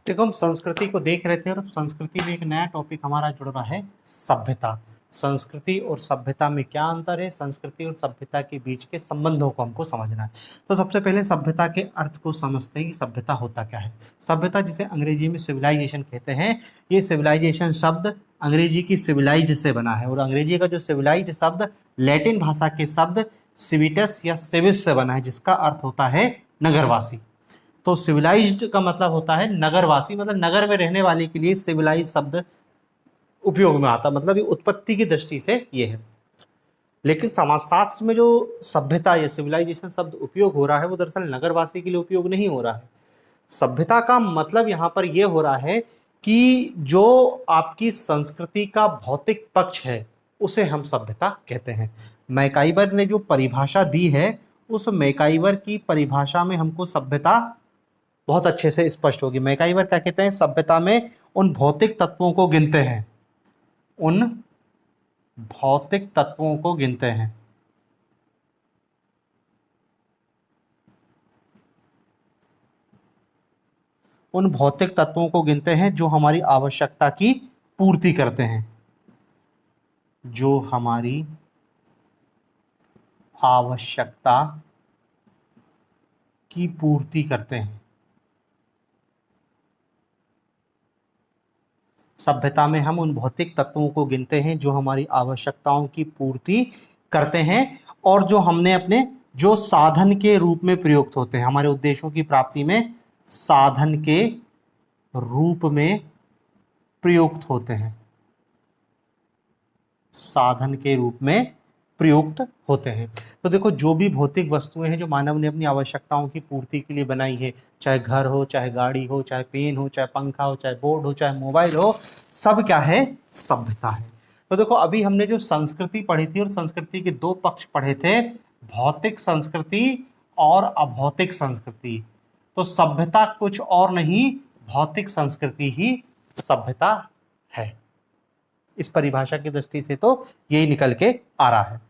देखो हम संस्कृति को देख रहे थे और अब संस्कृति में एक नया टॉपिक हमारा जुड़ रहा है, सभ्यता। संस्कृति और सभ्यता में क्या अंतर है, संस्कृति और सभ्यता के बीच के संबंधों को हमको समझना है। तो सबसे पहले सभ्यता के अर्थ को समझते हैं कि सभ्यता होता क्या है। सभ्यता जिसे अंग्रेजी में सिविलाइजेशन कहते हैं, ये सिविलाइजेशन शब्द अंग्रेजी की सिविलाइज्ड से बना है और अंग्रेजी का जो सिविलाइज्ड शब्द लैटिन भाषा के शब्द सिविटस या सिविस से बना है, जिसका अर्थ होता है नगरवासी। तो सिविलाइज्ड का मतलब होता है नगरवासी, मतलब नगर में रहने वाले के लिए सिविलाइज शब्द उपयोग में आता, मतलब ये उत्पत्ति की दृष्टि से ये है। लेकिन समाजशास्त्र में जो सभ्यता या सिविलाइजेशन शब्द उपयोग हो रहा है वो दरअसल नगरवासी के लिए उपयोग नहीं हो रहा है। सभ्यता का मतलब यहाँ पर यह हो रहा है कि जो आपकी संस्कृति का भौतिक पक्ष है उसे हम सभ्यता कहते हैं। मैकाइवर ने जो परिभाषा दी है, उस मैकाइवर की परिभाषा में हमको सभ्यता बहुत अच्छे से स्पष्ट होगी। मैकाइवर क्या कहते हैं, सभ्यता में उन भौतिक तत्वों को गिनते हैं, उन भौतिक तत्वों को गिनते हैं उन भौतिक तत्वों को गिनते हैं जो हमारी आवश्यकता की पूर्ति करते हैं, जो हमारी आवश्यकता की पूर्ति करते हैं। सभ्यता में हम उन भौतिक तत्वों को गिनते हैं जो हमारी आवश्यकताओं की पूर्ति करते हैं और जो हमने अपने जो साधन के रूप में प्रयुक्त होते हैं, हमारे उद्देश्यों की प्राप्ति में साधन के रूप में प्रयुक्त होते हैं, साधन के रूप में प्रयुक्त होते हैं। तो देखो, जो भी भौतिक वस्तुएं हैं जो मानव ने अपनी आवश्यकताओं की पूर्ति के लिए बनाई है, चाहे घर हो, चाहे गाड़ी हो, चाहे पेन हो, चाहे पंखा हो, चाहे बोर्ड हो, चाहे मोबाइल हो, सब क्या है, सभ्यता है। तो देखो, अभी हमने जो संस्कृति पढ़ी थी और संस्कृति के दो पक्ष पढ़े थे, भौतिक संस्कृति और अभौतिक संस्कृति। तो सभ्यता कुछ और नहीं, भौतिक संस्कृति ही सभ्यता है। इस परिभाषा की दृष्टि से तो यही निकल के आ रहा है।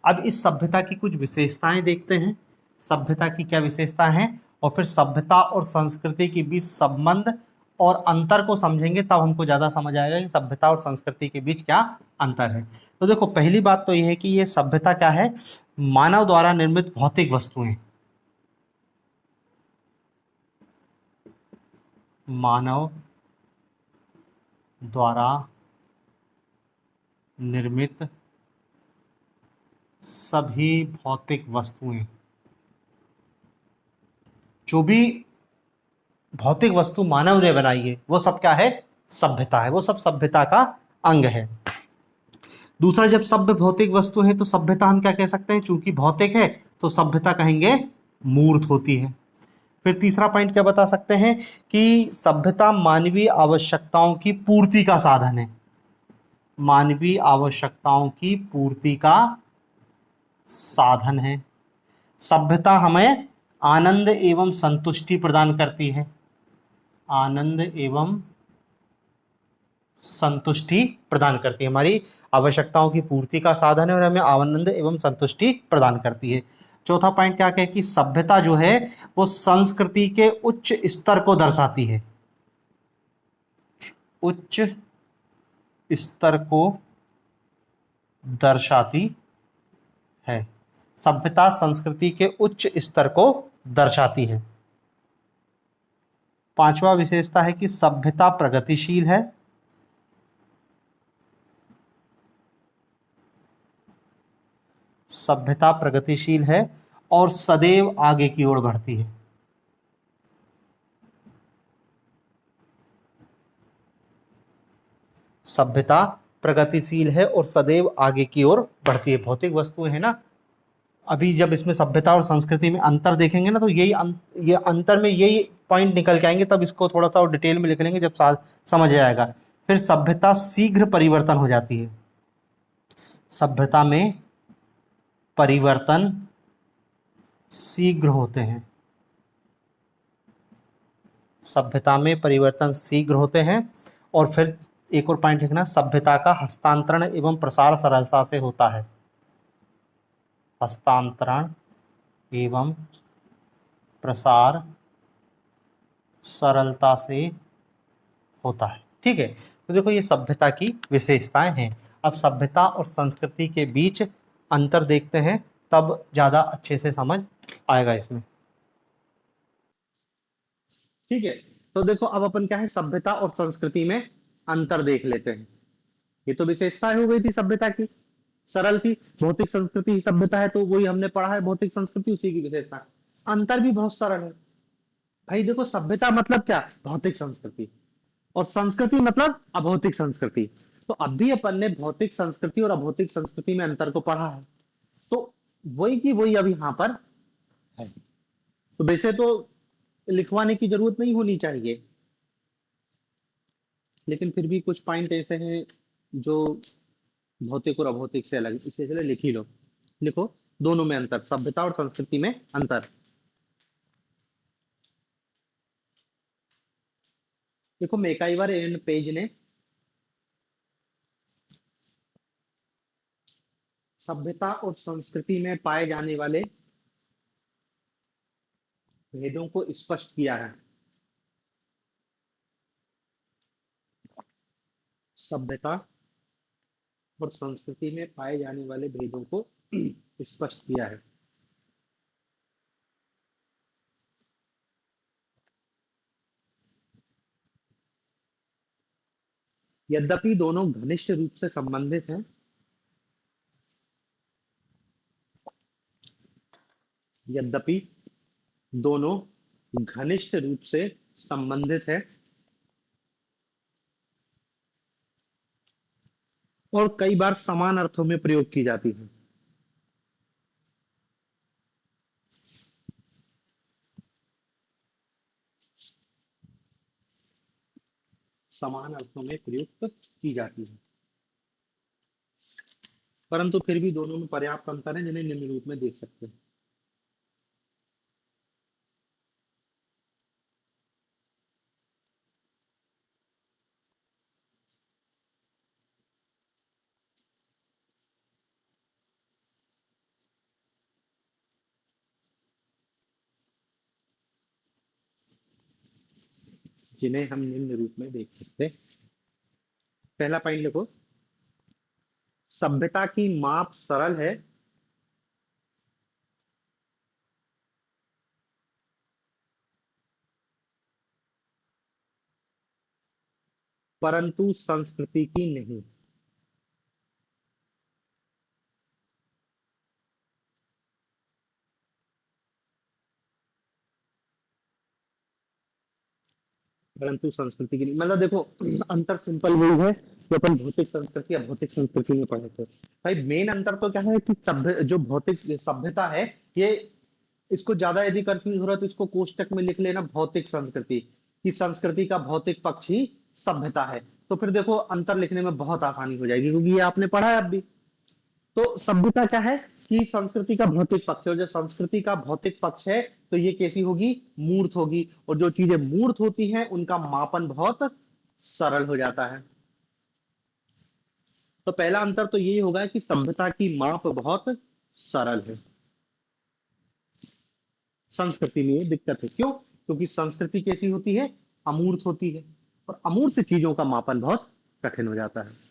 अब इस सभ्यता की कुछ विशेषताएं देखते हैं, सभ्यता की क्या विशेषता है, और फिर सभ्यता और संस्कृति के बीच संबंध और अंतर को समझेंगे, तब हमको ज्यादा समझ आएगा कि सभ्यता और संस्कृति के बीच क्या अंतर है। तो देखो, पहली बात तो यह है कि ये सभ्यता क्या है, मानव द्वारा निर्मित भौतिक वस्तुएं, मानव द्वारा निर्मित सभी भौतिक वस्तुएं, जो भी भौतिक वस्तु मानव ने बनाई है वो सब क्या है, सभ्यता है, वो सब सभ्यता का अंग है। दूसरा, जब सभ्य भौतिक वस्तु है तो सभ्यता हम क्या कह सकते हैं, चूंकि भौतिक है तो सभ्यता कहेंगे मूर्त होती है। फिर तीसरा पॉइंट क्या बता सकते हैं कि सभ्यता मानवीय आवश्यकताओं की पूर्ति का साधन है, मानवीय आवश्यकताओं की पूर्ति का साधन है। सभ्यता हमें आनंद एवं संतुष्टि प्रदान करती है, आनंद एवं संतुष्टि प्रदान करती है, हमारी आवश्यकताओं की पूर्ति का साधन है और हमें आनंद एवं संतुष्टि प्रदान करती है। चौथा पॉइंट क्या कहे कि सभ्यता जो है वो संस्कृति के उच्च स्तर को दर्शाती है, उच्च स्तर को दर्शाती है, सभ्यता संस्कृति के उच्च स्तर को दर्शाती है। पांचवा विशेषता है कि सभ्यता प्रगतिशील है, सभ्यता प्रगतिशील है और सदैव आगे की ओर बढ़ती है। सभ्यता प्रगतिशील है और सदैव आगे की ओर बढ़ती है। भौतिक वस्तुएं है ना, अभी जब इसमें सभ्यता और संस्कृति में अंतर देखेंगे ना, तो ये अंतर में यही पॉइंट निकल के आएंगे, तब इसको थोड़ा सा और डिटेल में लिख लेंगे जब समझ आएगा। फिर सभ्यता शीघ्र परिवर्तन हो जाती है, सभ्यता में परिवर्तन शीघ्र होते हैं, सभ्यता में परिवर्तन शीघ्र होते हैं। और फिर एक और पॉइंट लिखना, सभ्यता का हस्तांतरण एवं प्रसार सरलता से होता है, हस्तांतरण एवं प्रसार सरलता से होता है। ठीक है, तो देखो ये सभ्यता की विशेषताएं हैं। अब सभ्यता और संस्कृति के बीच अंतर देखते हैं, तब ज्यादा अच्छे से समझ आएगा इसमें। ठीक है, तो देखो अब अपन क्या है, सभ्यता और संस्कृति में अंतर देख लेते हैं। ये तो विशेषताएं हो गई थी सभ्यता की, सरल थी। भौतिक संस्कृति ही सभ्यता है, तो वही हमने पढ़ा है, भौतिक संस्कृति उसी की विशेषता। अंतर भी बहुत सरल है भाई। देखो सभ्यता मतलब क्या, भौतिक संस्कृति, और संस्कृति मतलब अभौतिक संस्कृति। तो अब भी अपन ने भौतिक संस्कृति और अभौतिक संस्कृति में अंतर को पढ़ा है, तो वही की वही अब यहाँ पर है। तो वैसे तो लिखवाने की जरूरत नहीं होनी चाहिए, लेकिन फिर भी कुछ पॉइंट ऐसे हैं जो भौतिक और अभौतिक से अलग, इसे चलो लिख ही लो। लिखो, दोनों में अंतर, सभ्यता और संस्कृति में अंतर। देखो मैकाइवर एंड पेज ने सभ्यता और संस्कृति में पाए जाने वाले भेदों को स्पष्ट किया है। सभ्यता और संस्कृति में पाए जाने वाले भेदों को स्पष्ट किया है। यद्यपि दोनों घनिष्ठ रूप से संबंधित हैं, यद्यपि दोनों घनिष्ठ रूप से संबंधित है और कई बार समान अर्थों में प्रयोग की जाती है। समान अर्थों में प्रयुक्त की जाती है, परंतु फिर भी दोनों में पर्याप्त अंतर है जिन्हें निम्न रूप में देख सकते हैं। जिन्हें हम निम्न रूप में देख सकते हैं। पहला पॉइंट लिखो, सभ्यता की माप सरल है, परंतु संस्कृति की नहीं। परंतु संस्कृति की नहीं, मतलब देखो अंतर सिंपल वही है जो अपन भौतिक संस्कृति या भौतिक संस्कृति में पढ़े थे। भाई मेन अंतर तो क्या है कि सभ्य जो भौतिक सभ्यता है, ये, इसको ज्यादा यदि कंफ्यूज हो रहा है तो इसको कोष्टक में लिख लेना, भौतिक संस्कृति की संस्कृति का भौतिक पक्ष ही सभ्यता है। तो फिर देखो अंतर लिखने में बहुत आसानी हो जाएगी, क्योंकि ये आपने पढ़ा है अब भी। तो सभ्यता क्या है कि संस्कृति का भौतिक पक्ष है, और जो संस्कृति का भौतिक पक्ष है तो ये कैसी होगी, मूर्त होगी, और जो चीजें मूर्त होती हैं उनका मापन बहुत सरल हो जाता है। तो पहला अंतर तो यही होगा कि सभ्यता की माप बहुत सरल है। संस्कृति में ये दिक्कत है, क्यों? क्योंकि संस्कृति कैसी होती है, अमूर्त होती है, और अमूर्त चीजों का मापन बहुत कठिन हो जाता है।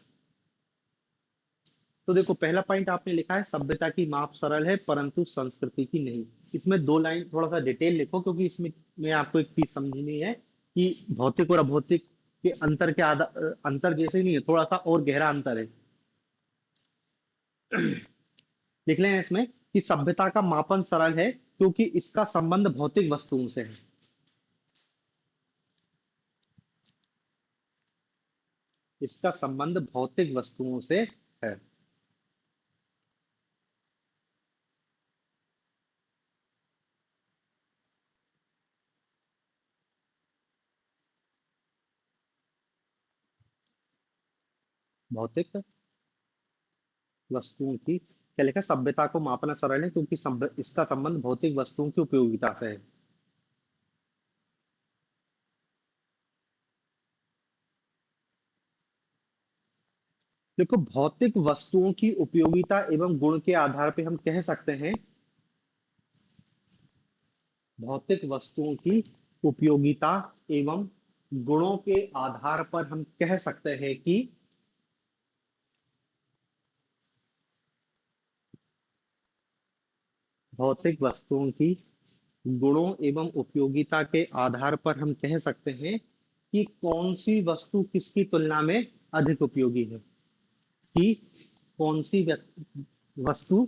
तो देखो पहला पॉइंट आपने लिखा है, सभ्यता की माप सरल है परंतु संस्कृति की नहीं। इसमें दो लाइन थोड़ा सा डिटेल लिखो, क्योंकि इसमें में आपको एक चीज समझनी है कि भौतिक और अभौतिक के अंतर के आधार, अंतर जैसे ही नहीं है, थोड़ा सा और गहरा अंतर है। लिख लें इसमें कि सभ्यता का मापन सरल है क्योंकि इसका संबंध भौतिक वस्तुओं से है। इसका संबंध भौतिक वस्तुओं से है। भौतिक वस्तुओं की, क्या लिखा, सभ्यता को मापना सरल है क्योंकि इसका संबंध भौतिक वस्तुओं की उपयोगिता से है। देखो भौतिक वस्तुओं की उपयोगिता एवं गुण के आधार पे हम कह सकते हैं, भौतिक वस्तुओं की उपयोगिता एवं गुणों के आधार पर हम कह सकते हैं कि भौतिक वस्तुओं की गुणों एवं उपयोगिता के आधार पर हम कह सकते हैं कि कौन सी वस्तु किसकी तुलना में अधिक उपयोगी है, कि कौन सी वस्तु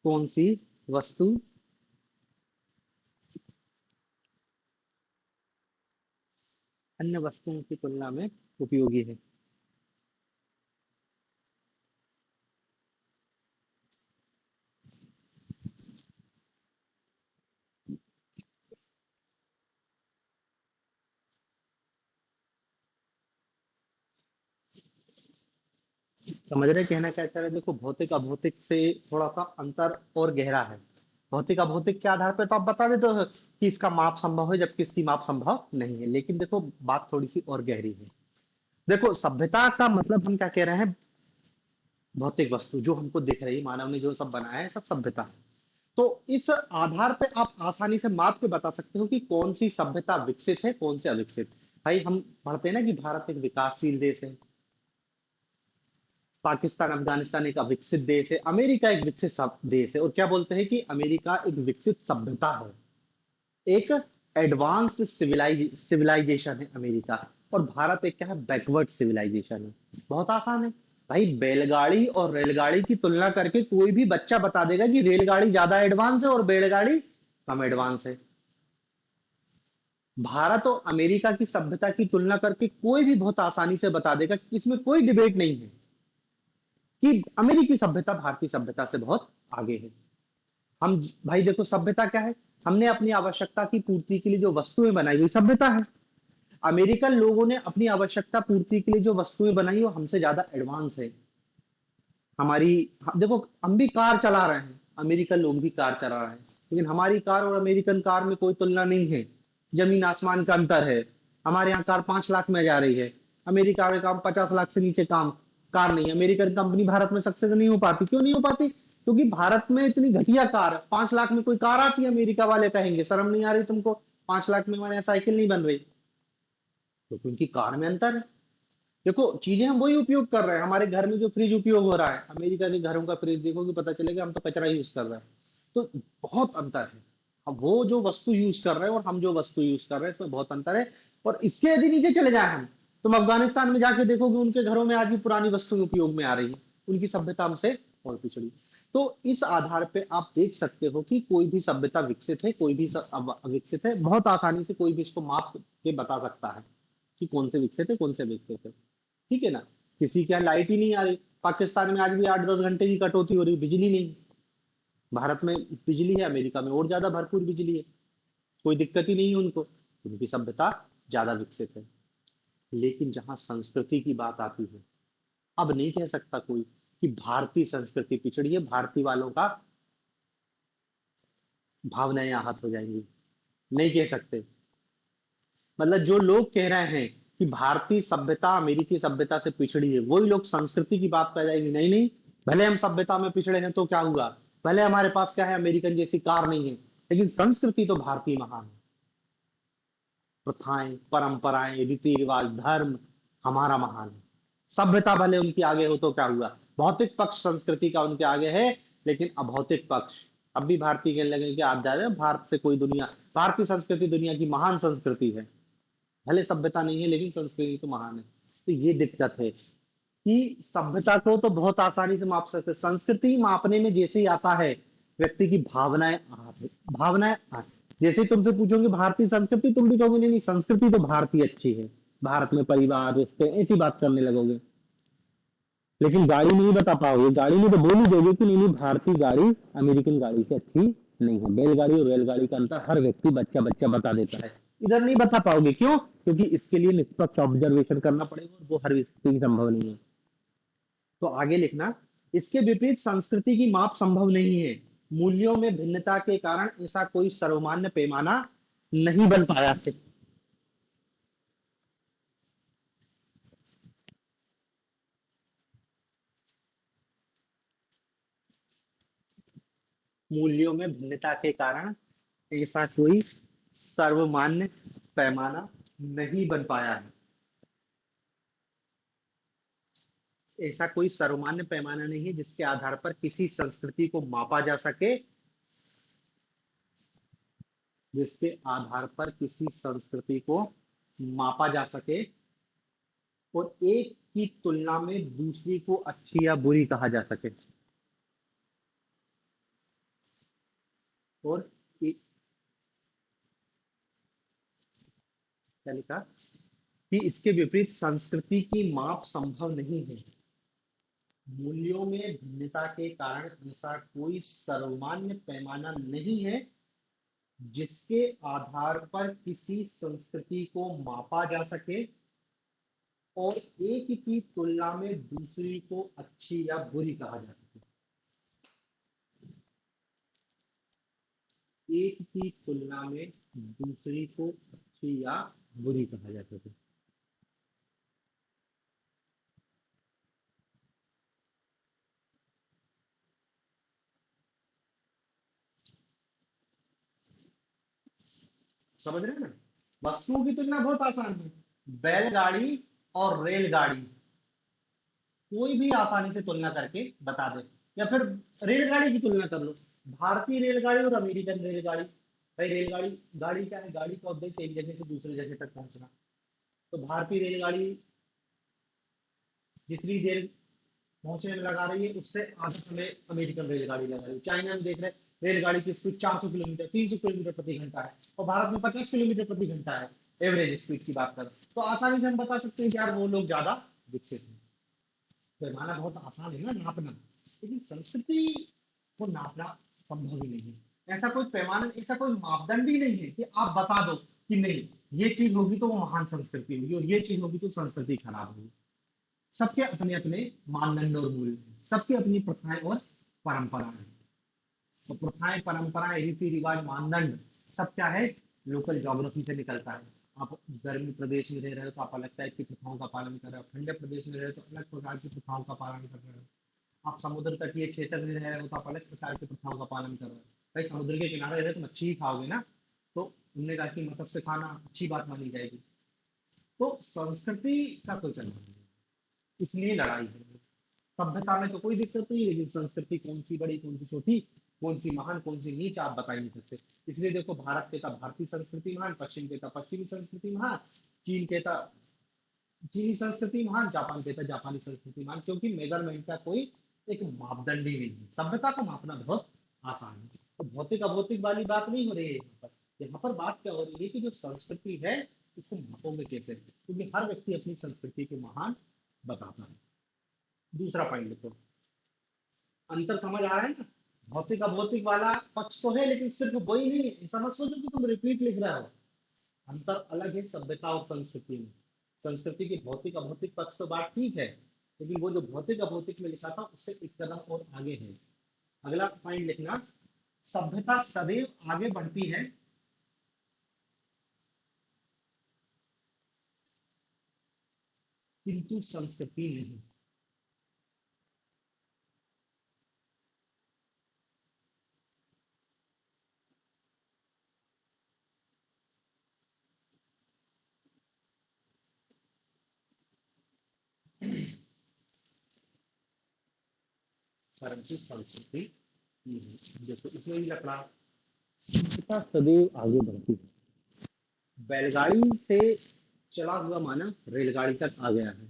कौन सी वस्तु अन्य वस्तुओं की तुलना में उपयोगी है। समझ रहे कहना क्या चाह रहे हैं? देखो, भौतिक अभौतिक से थोड़ा सा अंतर और गहरा है। भौतिक अभौतिक के आधार पर तो आप बता देते हो कि इसका माप संभव है जबकि इसकी माप संभव नहीं है, लेकिन देखो बात थोड़ी सी और गहरी है। देखो, सभ्यता का मतलब हम क्या कह रहे हैं? भौतिक वस्तु जो हमको दिख रही है, मानव ने जो सब बनाया है, सब सभ्यता है। तो इस आधार पे आप आसानी से माप के बता सकते हो कि कौन सी सभ्यता विकसित है, कौन से अविकसित। भाई हम पढ़ते हैं ना कि भारत एक विकासशील देश है, पाकिस्तान अफगानिस्तान एक अविकसित देश है, अमेरिका एक विकसित देश है। और क्या बोलते हैं कि अमेरिका एक विकसित सभ्यता है, एक एडवांस्ड सिविलाइजेशन है अमेरिका। और भारत एक क्या है? बैकवर्ड सिविलाइजेशन है। बहुत आसान है भाई, बैलगाड़ी और रेलगाड़ी की तुलना करके कोई भी बच्चा बता देगा कि रेलगाड़ी ज्यादा एडवांस है और बैलगाड़ी कम एडवांस है। भारत और अमेरिका की सभ्यता की तुलना करके कोई भी बहुत आसानी से बता देगा कि इसमें कोई डिबेट नहीं है कि अमेरिकी सभ्यता भारतीय सभ्यता से बहुत आगे है। हम भाई देखो, सभ्यता क्या है? हमने अपनी आवश्यकता की पूर्ति के लिए जो वस्तुएं बनाई हुई सभ्यता है। अमेरिकन लोगों ने अपनी आवश्यकता पूर्ति के लिए जो वस्तुएं बनाई वो हमसे ज्यादा एडवांस है। हमारी देखो, हम भी कार चला रहे हैं, अमेरिकन लोग भी कार चला रहे हैं, लेकिन हमारी कार और अमेरिकन कार में कोई तुलना नहीं है। जमीन आसमान का अंतर है। हमारे यहाँ कार 5 लाख में जा रही है, अमेरिका में काम 50 लाख से नीचे काम कार नहीं है। अमेरिकन कंपनी भारत में सक्सेस नहीं हो पाती। क्यों नहीं हो पाती? क्योंकि भारत में इतनी घटिया कार, 5 लाख में कोई कार आती है, अमेरिका वाले कहेंगे शर्म नहीं आ रही तुमको, 5 लाख में हमारे यहाँ साइकिल नहीं बन रही। क्योंकि उनकी कार में अंतर है। देखो, चीजें हम वही उपयोग कर रहे हैं। हमारे घर में जो फ्रिज उपयोग हो रहा है, अमेरिका के घरों का फ्रिज देखोगे पता चलेगा हम तो कचरा यूज कर रहे हैं। तो बहुत अंतर है। अब वो जो वस्तु यूज कर रहे हैं और हम जो वस्तु यूज कर रहे हैं, इसमें बहुत अंतर है। और इसके यदि नीचे चले जाए हम, तुम अफगानिस्तान में जाके देखोगे उनके घरों में आज भी पुरानी वस्तुएं उपयोग में आ रही है। उनकी सभ्यता हमसे और पिछड़ी। तो इस आधार पे आप देख सकते हो कि कोई भी सभ्यता विकसित है, कोई भी अविकसित है। बहुत आसानी से कोई भी इसको माप के बता सकता है कि कौन से विकसित है, कौन से विकसित है। ठीक है ना? किसी के यहाँ लाइट ही नहीं आ रही, पाकिस्तान में आज भी 8-10 घंटे की कटौती हो रही, बिजली नहीं। भारत में बिजली है, अमेरिका में और ज्यादा भरपूर बिजली है, कोई दिक्कत ही नहीं है उनको। उनकी सभ्यता ज्यादा विकसित है। लेकिन जहां संस्कृति की बात आती है, अब नहीं कह सकता कोई कि भारतीय संस्कृति पिछड़ी है, भारतीय वालों का भावनाएं आहत हो जाएंगी। नहीं कह सकते। मतलब जो लोग कह रहे हैं कि भारतीय सभ्यता अमेरिकी सभ्यता से पिछड़ी है, वही लोग संस्कृति की बात कर जाएंगे। नहीं नहीं, भले हम सभ्यता में पिछड़े हैं तो क्या हुआ, भले हमारे पास क्या है, अमेरिकन जैसी कार नहीं है, लेकिन संस्कृति तो भारतीय महान है। प्रथाएं, परंपराएं, रीति रिवाज, धर्म हमारा महान है। सभ्यता भले उनकी आगे हो तो क्या हुआ, भौतिक पक्ष संस्कृति का उनके आगे है, लेकिन अभौतिक पक्ष अब भी भारतीय कहने लगे कि आप ज्यादा भारत से कोई दुनिया, भारतीय संस्कृति दुनिया की महान संस्कृति है। भले सभ्यता नहीं है लेकिन संस्कृति तो महान है। तो ये दिक्कत है कि सभ्यता को तो बहुत आसानी से माप सकते हैं, संस्कृति मापने में जैसे ही आता है व्यक्ति की भावनाएं, भावनाएं जैसे ही तुमसे पूछोगे भारतीय संस्कृति, तुम भी कहोगे नहीं नहीं, संस्कृति तो भारतीय अच्छी है, भारत में परिवार रिश्ते ऐसी बात करने लगोगे। लेकिन गाड़ी नहीं बता पाओगे, गाड़ी में तो बोल ही दोगे कि नहीं नहीं, भारतीय गाड़ी अमेरिकन गाड़ी से अच्छी नहीं है। बैलगाड़ी और रेलगाड़ी का अंतर हर व्यक्ति बच्चा बच्चा बता देता है। इधर नहीं बता पाओगे, क्यों? क्योंकि इसके लिए निष्पक्ष ऑब्जर्वेशन करना पड़ेगा और वो हर व्यक्ति की संभव नहीं है। तो आगे लिखना, इसके विपरीत संस्कृति की माप संभव नहीं है। मूल्यों में भिन्नता के कारण ऐसा कोई सर्वमान्य पैमाना नहीं बन पाया है। मूल्यों में भिन्नता के कारण ऐसा कोई सर्वमान्य पैमाना नहीं बन पाया है। ऐसा कोई सर्वमान्य पैमाना नहीं है जिसके आधार पर किसी संस्कृति को मापा जा सके, जिसके आधार पर किसी संस्कृति को मापा जा सके और एक की तुलना में दूसरी को अच्छी या बुरी कहा जा सके। और क्या लिखा कि इसके विपरीत संस्कृति की माप संभव नहीं है। मूल्यों में भिन्नता के कारण ऐसा कोई सर्वमान्य पैमाना नहीं है जिसके आधार पर किसी संस्कृति को मापा जा सके और एक की तुलना में दूसरी को अच्छी या बुरी कहा जा सके। एक की तुलना में दूसरी को अच्छी या बुरी कहा जा सके। समझ रहे हैं ना? वस्तुओं की तुलना बहुत आसान है। बैलगाड़ी और रेलगाड़ी कोई भी आसानी से तुलना करके बता दे। या फिर रेलगाड़ी की तुलना कर लो, भारतीय रेलगाड़ी और अमेरिकन रेलगाड़ी। भाई रेलगाड़ी, गाड़ी क्या है? गाड़ी का उद्देश्य एक जगह से दूसरी जगह तक पहुंचना। तो भारतीय रेलगाड़ी जितनी देर पहुंचने में लगा रही है उससे आधा समय अमेरिकन रेलगाड़ी लगा रही है। चाइना में देख रहे हैं रेलगाड़ी की स्पीड 400 किलोमीटर, 300 किलोमीटर प्रति घंटा है और भारत में 50 किलोमीटर प्रति घंटा है। एवरेज स्पीड की बात करें तो आसानी से हम बता सकते हैं कि यार वो लोग ज्यादा विकसित हैं। पैमाना बहुत आसान है ना नापना, लेकिन संस्कृति को नापना संभव ही नहीं है। ऐसा कोई पैमाना, ऐसा कोई मापदंड ही नहीं है कि आप बता दो कि नहीं ये चीज होगी तो वो महान संस्कृति होगी और ये चीज होगी तो संस्कृति खराब होगी। सबके अपने अपने मानदंड और मूल्य हैं, सबकी अपनी प्रथाएं और परंपराएं हैं। तो प्रथाएं, परंपराएं, रीति रिवाज, मानदंड सब क्या है? लोकल ज्योग्राफी से निकलता है। आप गर्मी प्रदेश में रह रहे हो तो आप अलग टाइप की प्रथाओं का पालन कर रहे हो, ठंडे प्रदेश में रह रहे हो तो अलग प्रकार की प्रथाओं का पालन कर रहे हो, आप समुद्र तटीय क्षेत्र में रह रहे हो तो आप अलग प्रकार की प्रथाओं का पालन कर रहे हो। भाई समुद्र के किनारे रह रहे हो तो मच्छी ही खाओगे ना, तो उनने कहा कि मत्स्य खाना अच्छी बात मानी जाएगी। तो संस्कृति का कोई चलन नहीं है, इसलिए लड़ाई है। सभ्यता में तो कोई दिक्कत नहीं, लेकिन संस्कृति कौन सी बड़ी कौन सी छोटी, कौन सी महान कौन सी नीच आप बता ही नहीं सकते। इसलिए देखो भारत कहता भारतीय संस्कृति महान, पश्चिम कहता पश्चिमी संस्कृति महान, चीन कहता चीनी संस्कृति महान, जापान कहता जापानी संस्कृति महान, क्योंकि मेजरमेंट का कोई एक मापदंड ही नहीं है। सभ्यता को मापना बहुत आसान है। तो भौतिक अभौतिक वाली बात नहीं हो रही है यहाँ पर। यहाँ पर बात क्या हो रही है कि जो संस्कृति है उसको मापोगे कैसे, क्योंकि हर व्यक्ति अपनी संस्कृति को महान बताता है। दूसरा पॉइंट लिखो, अंतर समझ आ रहा है ना? भौतिक अभौतिक वाला पक्ष तो है लेकिन सिर्फ वही नहीं है, ऐसा मत सोचो कि तुम रिपीट लिख रहे हो। अंतर अलग है सभ्यता और संस्कृति में। संस्कृति की भौतिक अभौतिक पक्ष तो बात ठीक है, लेकिन वो जो भौतिक अभौतिक में लिखा था उससे एक कदम और आगे है। अगला पॉइंट लिखना, सभ्यता सदैव आगे बढ़ती है किंतु संस्कृति नहीं। परंतु संस्कृति नहीं। देखो इसमें भी लकड़ा, सभ्यता सदैव आगे बढ़ती है। बैलगाड़ी से चला हुआ मानव रेलगाड़ी तक आ गया है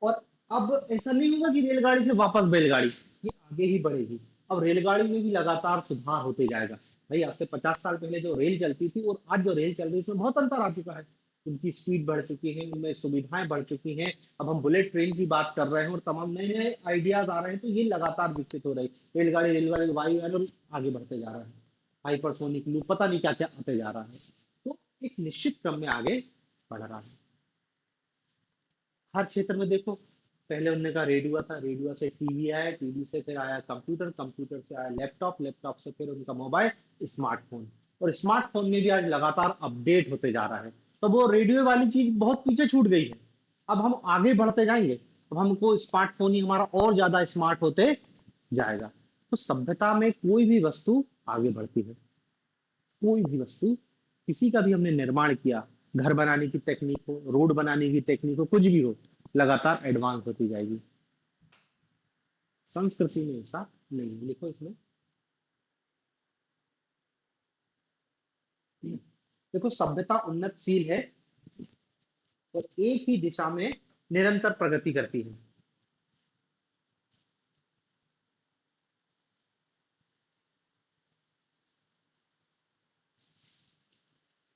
और अब ऐसा नहीं होगा कि रेलगाड़ी से वापस बैलगाड़ी, ये आगे ही बढ़ेगी। अब रेलगाड़ी में भी लगातार सुधार होते जाएगा। भाई आज से 50 साल पहले जो रेल चलती थी और आज जो रेल चल रही है उसमें बहुत अंतर आ चुका है। उनकी स्पीड बढ़ चुकी है, उनमें सुविधाएं बढ़ चुकी हैं। अब हम बुलेट ट्रेन की बात कर रहे हैं और तमाम नए नए आइडियाज आ रहे हैं, तो ये लगातार विकसित हो रही है। रेलगाड़ी रेलगाड़ी वायुयान आगे बढ़ते जा रहा है, हाइपरसोनिक लूप पता नहीं क्या क्या आते जा रहा है। तो एक निश्चित क्रम में आगे बढ़ रहा है। हर क्षेत्र में देखो, पहले उनने कहा रेडियो था, रेडियो से टीवी आया, टीवी से फिर आया कंप्यूटर, कंप्यूटर से आया लैपटॉप, लैपटॉप से फिर उनका मोबाइल, स्मार्टफोन। और स्मार्टफोन में भी आज लगातार अपडेट होते जा रहा है। तो वो रेडियो वाली चीज बहुत पीछे छूट गई है। अब हम आगे बढ़ते जाएंगे, अब हमको स्मार्टफोन ही हमारा और ज्यादा स्मार्ट होते जाएगा। तो सभ्यता में कोई भी वस्तु आगे बढ़ती है। कोई भी वस्तु, किसी का भी हमने निर्माण किया, घर बनाने की टेक्निक हो, रोड बनाने की टेक्निक हो, कुछ भी हो, लगातार एडवांस होती जाएगी। संस्कृति में ऐसा नहीं है। लिखो इसमें, देखो सभ्यता उन्नतशील है और एक ही दिशा में निरंतर प्रगति करती है।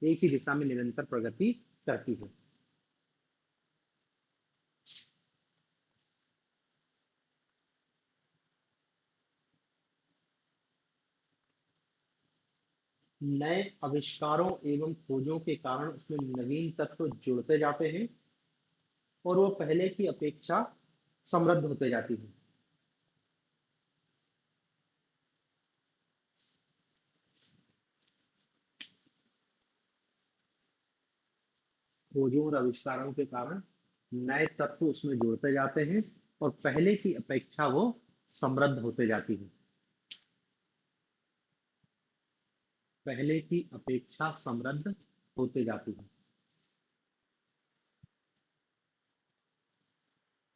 एक ही दिशा में निरंतर प्रगति करती है। नए आविष्कारों एवं खोजों के कारण उसमें नवीन तत्व जुड़ते जाते हैं और वो पहले की अपेक्षा समृद्ध होते जाती है। खोजों और आविष्कारों के कारण नए तत्व उसमें जुड़ते जाते हैं और पहले की अपेक्षा वो समृद्ध होते जाती है। पहले की अपेक्षा समृद्ध होते जाती है।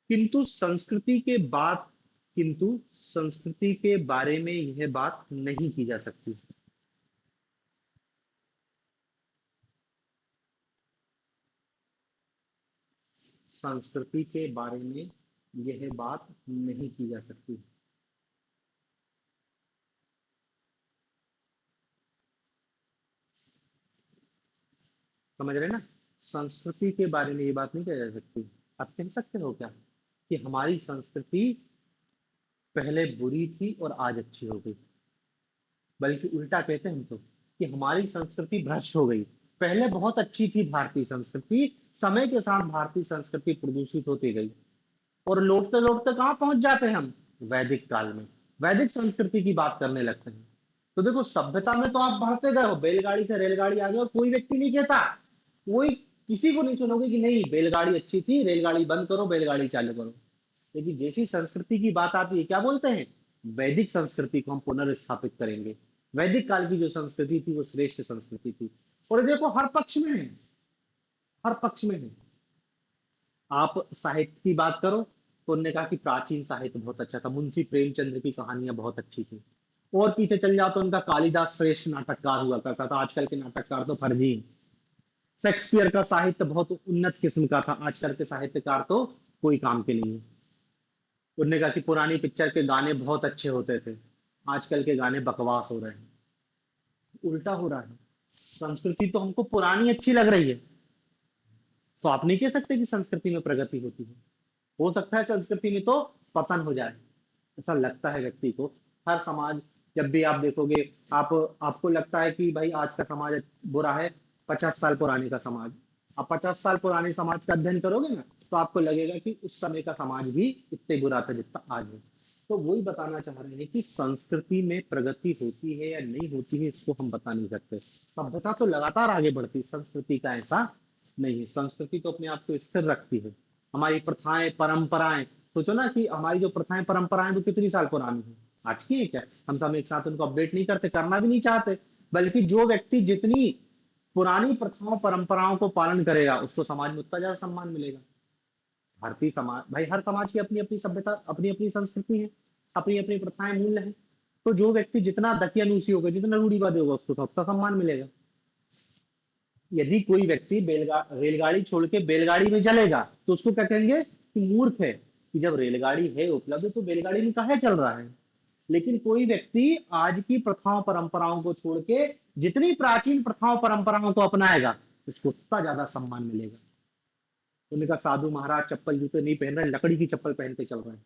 किंतु संस्कृति के बात किंतु संस्कृति के बारे में यह बात नहीं की जा सकती। संस्कृति के बारे में यह बात नहीं की जा सकती। समझ रहे ना? संस्कृति के बारे में ये बात नहीं कही जा सकती। आप कह सकते हो क्या कि हमारी संस्कृति पहले बुरी थी और आज अच्छी हो गई? बल्कि उल्टा कहते हैं हम तो कि हमारी संस्कृति भ्रष्ट हो गई। पहले बहुत अच्छी थी भारतीय संस्कृति, समय के साथ भारतीय संस्कृति प्रदूषित होती गई और लौटते लौटते कहाँ पहुंच जाते हैं हम? वैदिक काल में। वैदिक संस्कृति की बात करने लगते हैं। तो देखो सभ्यता में तो आप बढ़ते गए हो, बैलगाड़ी से रेलगाड़ी आ गई और कोई व्यक्ति नहीं कहता, कोई किसी को नहीं सुनोगे कि नहीं बैलगाड़ी अच्छी थी, रेलगाड़ी बंद करो, बैलगाड़ी चालू करो। लेकिन जैसी संस्कृति की बात आती है क्या बोलते हैं? वैदिक संस्कृति को हम पुनर्स्थापित करेंगे। वैदिक काल की जो संस्कृति थी वो श्रेष्ठ संस्कृति थी। और देखो हर पक्ष में है, हर पक्ष में है। आप साहित्य की बात करो तो उन्होंने कहा कि प्राचीन साहित्य बहुत अच्छा था, मुंशी प्रेमचंद्र की कहानियां बहुत अच्छी थी। और पीछे चल जाओ तो उनका कालिदास श्रेष्ठ नाटककार हुआ करता था, आजकल के नाटककार तो फर्जी हैं। शेक्सपियर का साहित्य बहुत उन्नत किस्म का था, आजकल के साहित्यकार तो कोई काम के नहीं है। उन्होंने कहा कि पुरानी पिक्चर के गाने बहुत अच्छे होते थे, आजकल के गाने बकवास हो रहे हैं। उल्टा हो रहा है। संस्कृति तो हमको पुरानी अच्छी लग रही है, तो आप नहीं कह सकते कि संस्कृति में प्रगति होती है। हो सकता है संस्कृति में तो पतन हो जाए, ऐसा लगता है व्यक्ति को। हर समाज, जब भी आप देखोगे, आप आपको लगता है कि भाई आज का समाज बुरा है, 50 साल पुराने का समाज, आप 50 साल पुराने समाज का अध्ययन करोगे ना, तो आपको लगेगा कि उस समय का समाज भी इतने बुरा था जितना आज है। तो वही बताना चाह रहे हैं कि संस्कृति में प्रगति होती है या नहीं होती है, इसको हम बता नहीं सकते। सभ्यता तो लगातार आगे बढ़ती, संस्कृति का ऐसा नहीं है। संस्कृति तो अपने आप को स्थिर रखती है। हमारी प्रथाएं परंपराएं, सोचो ना कि हमारी जो प्रथाएं परंपराएं वो कितनी साल पुरानी है, आज की है क्या? हम सब एक साथ उनको अपडेट नहीं करते, करना भी नहीं चाहते। बल्कि जो व्यक्ति जितनी पुरानी प्रथाओं परंपराओं को पालन करेगा उसको समाज में उतना ज्यादा सम्मान मिलेगा। भारतीय समाज, भाई हर समाज की अपनी अपनी सभ्यता, अपनी अपनी संस्कृति है, अपनी अपनी प्रथाएं मूल्य है। तो जो व्यक्ति जितना दकियानूसी होगा, जितना रूढ़िवादी होगा, उसको तो उतना सम्मान मिलेगा। यदि कोई व्यक्ति रेलगाड़ी छोड़ के बैलगाड़ी में चलेगा तो उसको क्या कहेंगे कि मूर्ख है, कि जब रेलगाड़ी है उपलब्ध तो बैलगाड़ी में काहे चल रहा है। लेकिन कोई व्यक्ति आज की प्रथाओं परंपराओं को छोड़ के जितनी प्राचीन प्रथाओं परंपराओं को अपनाएगा उसको उतना ज्यादा सम्मान मिलेगा। उनका साधु महाराज चप्पल जूते नहीं पहन रहे, लकड़ी की चप्पल पहन के चल रहे हैं।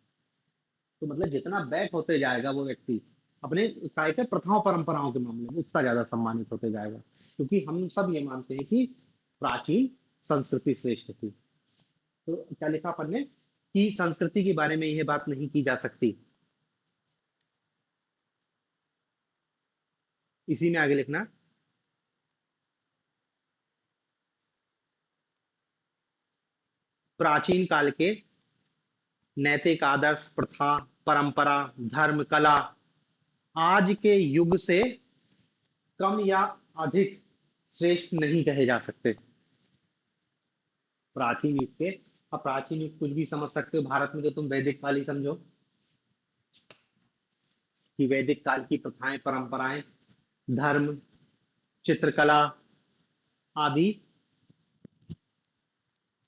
तो मतलब जितना बैक होते जाएगा वो व्यक्ति अपने काय के प्रथाओं परंपराओं के मामले में, उतना ज्यादा सम्मानित होते जाएगा। क्योंकि हम सब ये मानते हैं कि प्राचीन संस्कृति श्रेष्ठ थी। तो क्या लिखा अपन ने कि संस्कृति के बारे में यह बात नहीं की जा सकती। इसी में आगे लिखना, प्राचीन काल के नैतिक आदर्श, प्रथा, परंपरा, धर्म, कला आज के युग से कम या अधिक श्रेष्ठ नहीं कहे जा सकते। प्राचीन युग के, अब प्राचीन युग कुछ भी समझ सकते हो, भारत में तो तुम वैदिक काल ही समझो, कि वैदिक काल की प्रथाएं परंपराएं, धर्म, चित्रकला आदि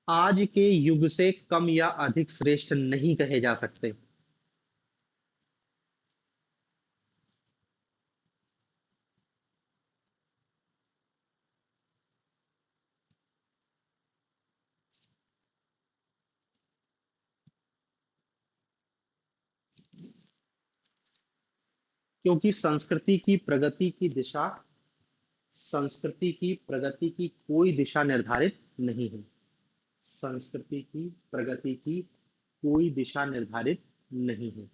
आज के युग से कम या अधिक श्रेष्ठ नहीं कहे जा सकते। क्योंकि संस्कृति की प्रगति की कोई दिशा निर्धारित नहीं है। संस्कृति की प्रगति की कोई दिशा निर्धारित नहीं है।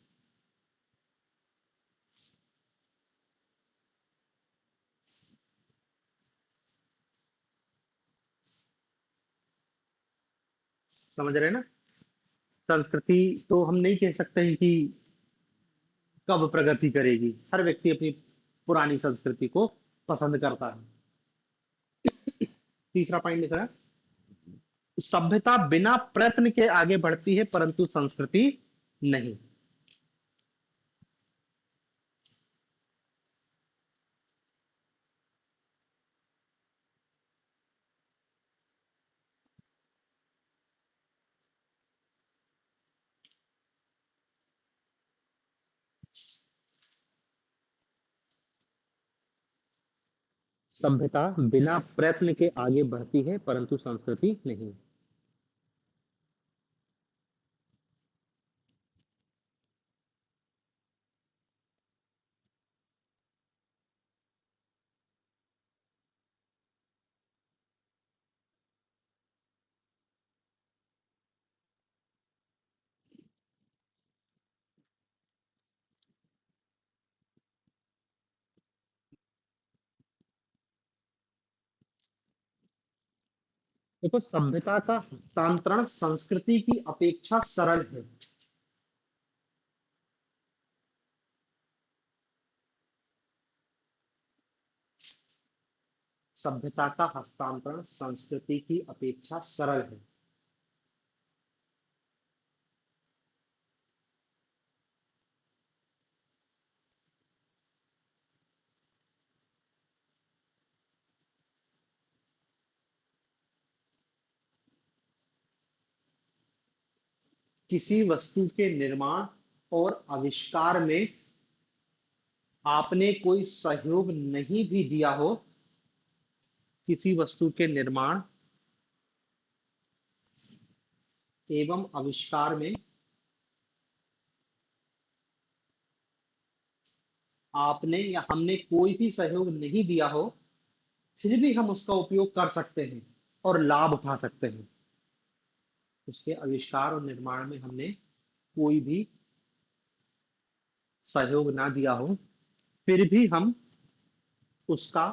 समझ रहे हैं ना? संस्कृति तो हम नहीं कह सकते हैं कि कब प्रगति करेगी। हर व्यक्ति अपनी पुरानी संस्कृति को पसंद करता है। तीसरा पॉइंट लिख रहा है, सभ्यता बिना प्रयत्न के आगे बढ़ती है परंतु संस्कृति नहीं। सभ्यता बिना प्रयत्न के आगे बढ़ती है परंतु संस्कृति नहीं। देखो, सभ्यता का हस्तांतरण संस्कृति की अपेक्षा सरल है। सभ्यता का हस्तांतरण संस्कृति की अपेक्षा सरल है। किसी वस्तु के निर्माण और आविष्कार में आपने कोई सहयोग नहीं भी दिया हो, किसी वस्तु के निर्माण एवं आविष्कार में आपने या हमने कोई भी सहयोग नहीं दिया हो, फिर भी हम उसका उपयोग कर सकते हैं और लाभ उठा सकते हैं। उसके आविष्कार और निर्माण में हमने कोई भी सहयोग ना दिया हो, फिर भी हम उसका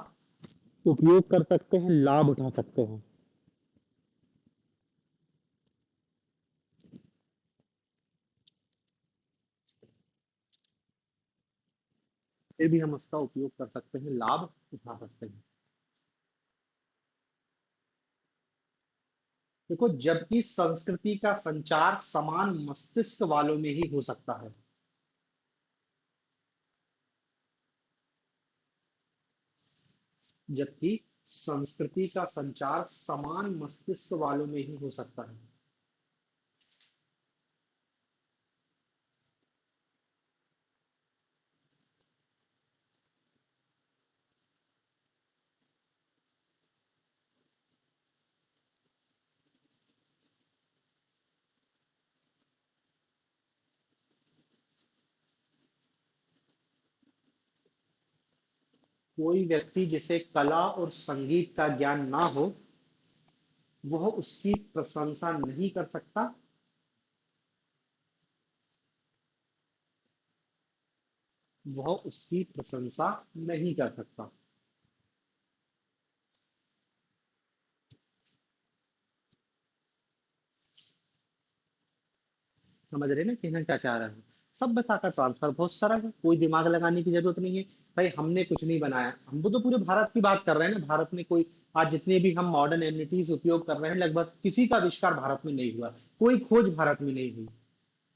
उपयोग कर सकते हैं, लाभ उठा सकते हैं। फिर भी हम उसका उपयोग कर सकते हैं, लाभ उठा सकते हैं। देखो, जबकि संस्कृति का संचार समान मस्तिष्क वालों में ही हो सकता है। जबकि संस्कृति का संचार समान मस्तिष्क वालों में ही हो सकता है। कोई व्यक्ति जिसे कला और संगीत का ज्ञान ना हो, वह उसकी प्रशंसा नहीं कर सकता। वह उसकी प्रशंसा नहीं कर सकता। समझ रहे ना कहना क्या चाह रहा है? सभ्यता का ट्रांसफर बहुत सरल है, कोई दिमाग लगाने की जरूरत नहीं है। भाई हमने कुछ नहीं बनाया, हम तो पूरे भारत की बात कर रहे हैं ना। भारत में कोई आज जितने भी हम मॉडर्न एमिनिटीज उपयोग कर रहे हैं, लगभग किसी का आविष्कार भारत में नहीं हुआ, कोई खोज भारत में नहीं हुई।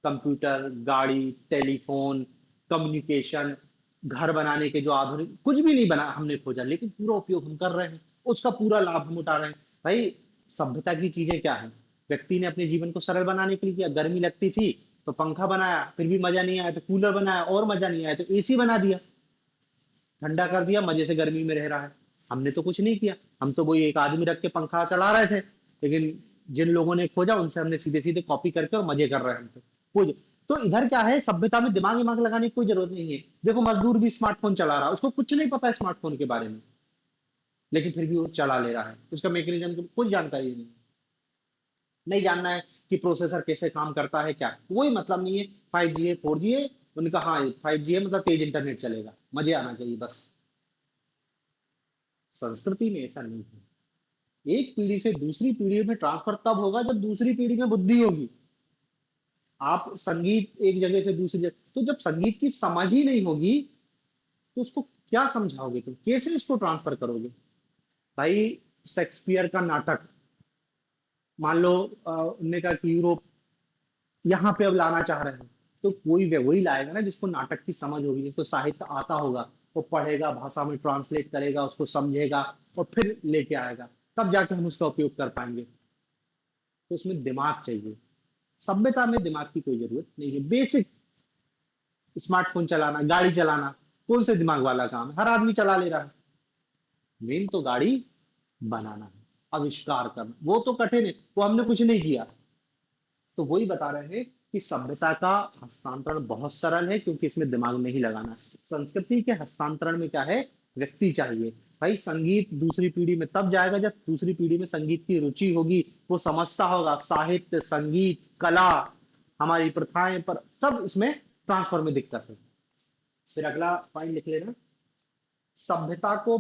कंप्यूटर, गाड़ी, टेलीफोन, कम्युनिकेशन, घर बनाने के जो आधुनिक, कुछ भी नहीं बना हमने खोजा, लेकिन पूरा उपयोग हम कर रहे हैं, उसका पूरा लाभ हम उठा रहे हैं। भाई सभ्यता की चीजें क्या है? व्यक्ति ने अपने जीवन को सरल बनाने के लिए किया। गर्मी लगती थी तो पंखा बनाया, फिर भी मजा नहीं आया तो कूलर बनाया, और मजा नहीं आया तो एसी बना दिया, ठंडा कर दिया, मजे से गर्मी में रह रहा है। हमने तो कुछ नहीं किया, हम तो वही एक आदमी रख के पंखा चला रहे थे। लेकिन जिन लोगों ने खोजा उनसे हमने सीधे सीधे कॉपी करके और मजे कर रहे हैं हम तो। कुछ तो इधर क्या है, सभ्यता में दिमाग दिमाग लगाने की कोई जरूरत नहीं है। देखो मजदूर भी स्मार्टफोन चला रहा है, उसको कुछ नहीं पता है स्मार्टफोन के बारे में, लेकिन फिर भी वो चला ले रहा है, उसका मैकेनिज्म की कोई जानकारी नहीं। नहीं जानना है कि प्रोसेसर कैसे काम करता है, क्या कोई मतलब नहीं है। 5G है, 4G है, उनका हाँ 5G है मतलब तेज इंटरनेट चलेगा, मजे आना चाहिए बस। संस्कृति में ऐसा नहीं है। एक पीढ़ी से दूसरी पीढ़ी में ट्रांसफर तब होगा जब दूसरी पीढ़ी में बुद्धि होगी। आप संगीत एक जगह से दूसरी जगह, तो जब संगीत की समझ ही नहीं होगी तो उसको क्या समझाओगे तुम, कैसे इसको ट्रांसफर करोगे? भाई शेक्सपियर का नाटक, मान लो उनने कहा कि यूरोप यहाँ पे अब लाना चाह रहे हैं, तो कोई वही लाएगा ना जिसको नाटक की समझ होगी, जिसको साहित्य आता होगा। वो पढ़ेगा, भाषा में ट्रांसलेट करेगा, उसको समझेगा और फिर लेके आएगा, तब जाके हम उसका उपयोग कर पाएंगे। तो उसमें दिमाग चाहिए। सभ्यता में दिमाग की कोई जरूरत नहीं है। बेसिक स्मार्टफोन चलाना, गाड़ी चलाना, कौन से दिमाग वाला काम है? हर आदमी चला ले रहा है। मेन तो गाड़ी बनाना है, आविष्कार करना, वो तो कठिन है, वो हमने कुछ नहीं किया। तो वही बता रहे हैं कि सभ्यता का हस्तांतरण बहुत सरल है, क्योंकि इसमें दिमाग नहीं लगाना। संस्कृति के हस्तांतरण में क्या है, व्यक्ति चाहिए। भाई संगीत दूसरी पीढ़ी में तब जाएगा जब दूसरी पीढ़ी में संगीत की रुचि होगी, वो समझता होगा साहित्य, संगीत, कला, हमारी प्रथाएं, पर सब इसमें ट्रांसफर में दिक्कत है। फिर अगला पॉइंट लिख लेना। सभ्यता को